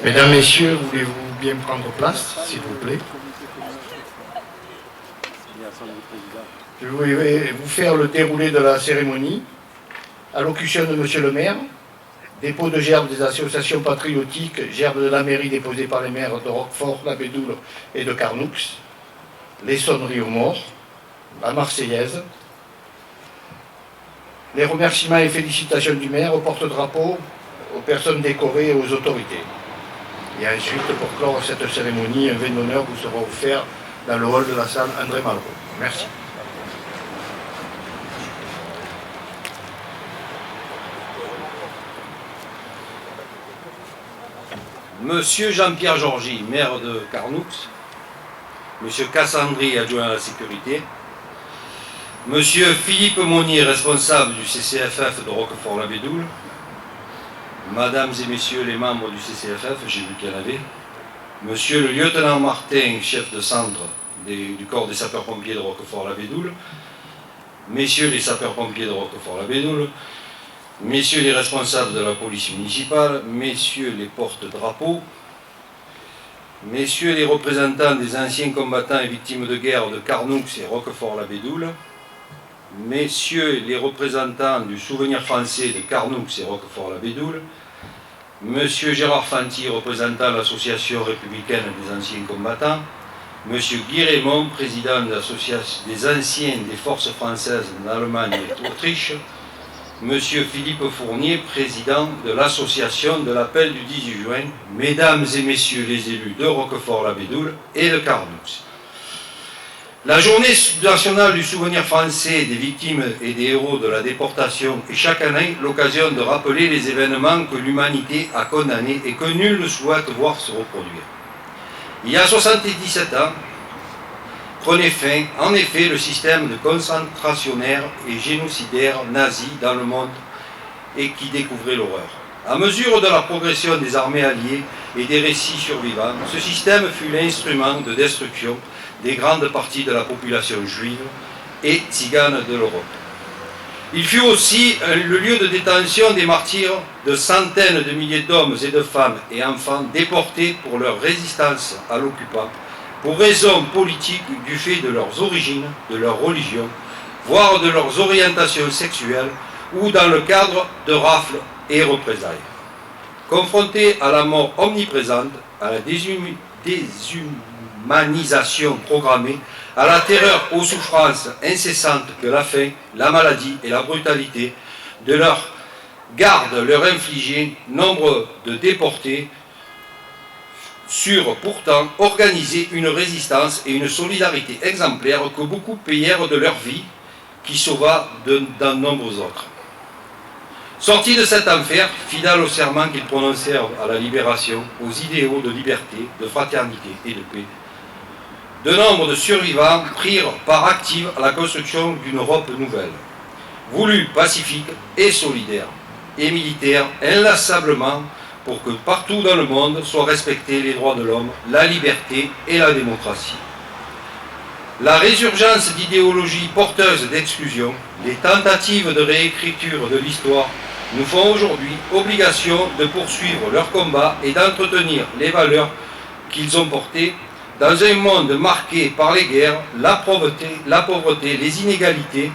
Mesdames, Messieurs, voulez-vous bien prendre place, s'il vous plaît? Je vais vous faire le déroulé de la cérémonie. Allocution de Monsieur le maire, dépôt de gerbes des associations patriotiques, gerbes de la mairie déposées par les maires de Roquefort, la Bédoule et de Carnoux, les sonneries aux morts, la Marseillaise, les remerciements et félicitations du maire, au porte-drapeau, aux personnes décorées et aux autorités. Et ensuite, pour clore cette cérémonie, un vin d'honneur vous sera offert dans le hall de la salle André Malraux. Merci. Monsieur Jean-Pierre Georgy, maire de Carnoux, Monsieur Cassandri, adjoint à la sécurité, Monsieur Philippe Monnier, responsable du CCFF de Roquefort-la-Bédoule, Mesdames et Messieurs les membres du CCFF, j'ai vu qu'il y en avait, Monsieur le lieutenant Martin, chef de centre du corps des sapeurs-pompiers de Roquefort-la-Bédoule, Messieurs les sapeurs-pompiers de Roquefort-la-Bédoule, Messieurs les responsables de la police municipale, Messieurs les porte-drapeaux, Messieurs les représentants des anciens combattants et victimes de guerre de Carnoux et Roquefort-la-Bédoule, Messieurs les représentants du souvenir français de Carnoux et Roquefort-la-Bédoule, Monsieur Gérard Fanti, représentant l'association républicaine des anciens combattants, Monsieur Guy Raymond, président de l'association des anciens des forces françaises d'Allemagne et d'Autriche, Monsieur Philippe Fournier, président de l'association de l'appel du 18 juin, Mesdames et Messieurs les élus de Roquefort-la-Bédoule et de Carnoux. La journée nationale du souvenir français des victimes et des héros de la déportation est chaque année l'occasion de rappeler les événements que l'humanité a condamnés et que nul ne souhaite voir se reproduire. Il y a 77 ans, prenait fin, en effet, le système de concentrationnaire et génocidaire nazi dans le monde et qui découvrait l'horreur. À mesure de la progression des armées alliées et des récits survivants, ce système fut l'instrument de destruction des grandes parties de la population juive et tzigane de l'Europe. Il fut aussi le lieu de détention des martyrs de centaines de milliers d'hommes et de femmes et enfants déportés pour leur résistance à l'occupant, pour raisons politiques du fait de leurs origines, de leur religion, voire de leurs orientations sexuelles, ou dans le cadre de rafles et représailles. Confrontés à la mort omniprésente, à la déshumanisation programmée, à la terreur aux souffrances incessantes que la faim, la maladie et la brutalité de leur garde leur infligeaient, nombre de déportés surent pourtant organiser une résistance et une solidarité exemplaire que beaucoup payèrent de leur vie, qui sauva de nombreux autres. Sortis de cet enfer, fidèles au serment qu'ils prononcèrent à la libération, aux idéaux de liberté, de fraternité et de paix, de nombre de survivants prirent part active à la construction d'une Europe nouvelle, voulue pacifique et solidaire, et militaire inlassablement, pour que partout dans le monde soient respectés les droits de l'homme, la liberté et la démocratie. La résurgence d'idéologies porteuses d'exclusion, les tentatives de réécriture de l'histoire nous font aujourd'hui obligation de poursuivre leur combat et d'entretenir les valeurs qu'ils ont portées dans un monde marqué par les guerres, la pauvreté, les inégalités,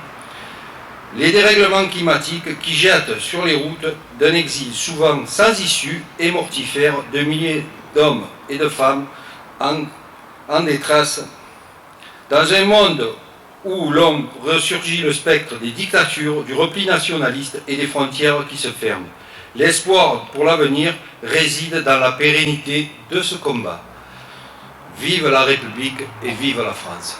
les dérèglements climatiques qui jettent sur les routes d'un exil souvent sans issue et mortifère de milliers d'hommes et de femmes en détresse, dans un monde où l'on ressurgit le spectre des dictatures, du repli nationaliste et des frontières qui se ferment. L'espoir pour l'avenir réside dans la pérennité de ce combat. Vive la République et vive la France.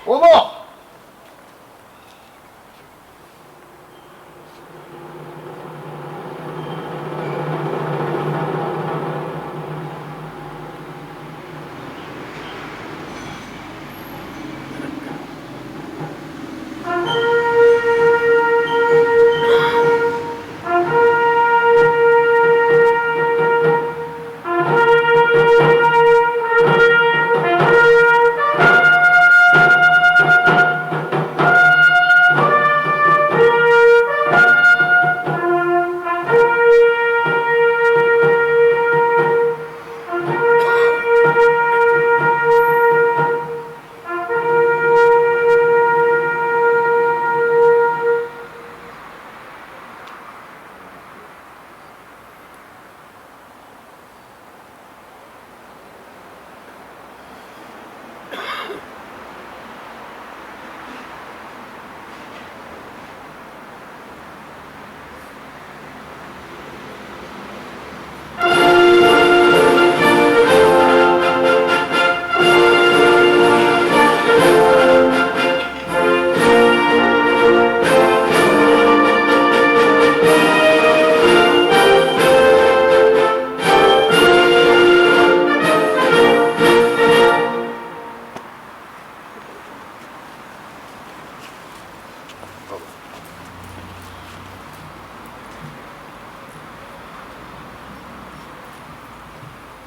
Au bord.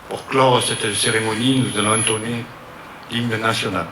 Pour clore cette cérémonie, nous allons entonner l'hymne national.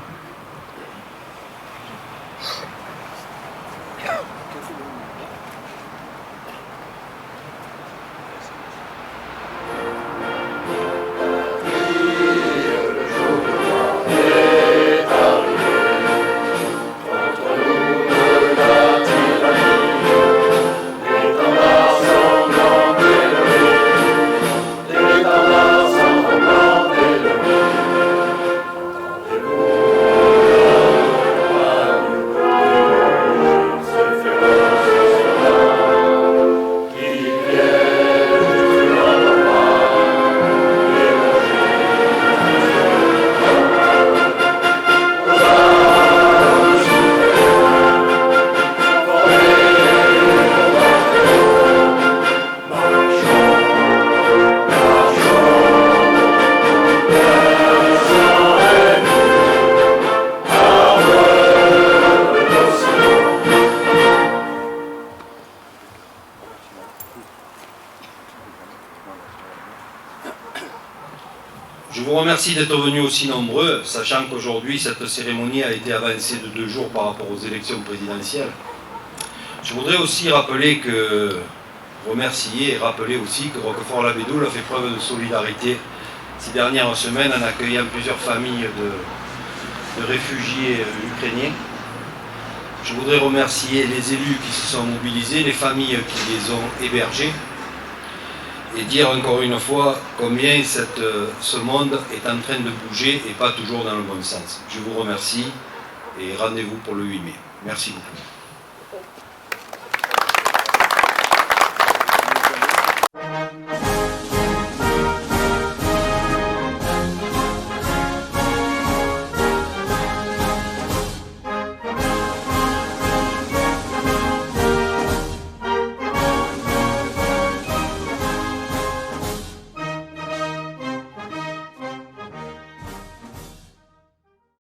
Je vous remercie d'être venus aussi nombreux, sachant qu'aujourd'hui cette cérémonie a été avancée de 2 jours par rapport aux élections présidentielles. Je voudrais aussi remercier et rappeler aussi que Roquefort-la-Bédoule a fait preuve de solidarité ces dernières semaines en accueillant plusieurs familles de réfugiés ukrainiens. Je voudrais remercier les élus qui se sont mobilisés, les familles qui les ont hébergés, et dire encore une fois combien ce monde est en train de bouger et pas toujours dans le bon sens. Je vous remercie et rendez-vous pour le 8 mai. Merci beaucoup.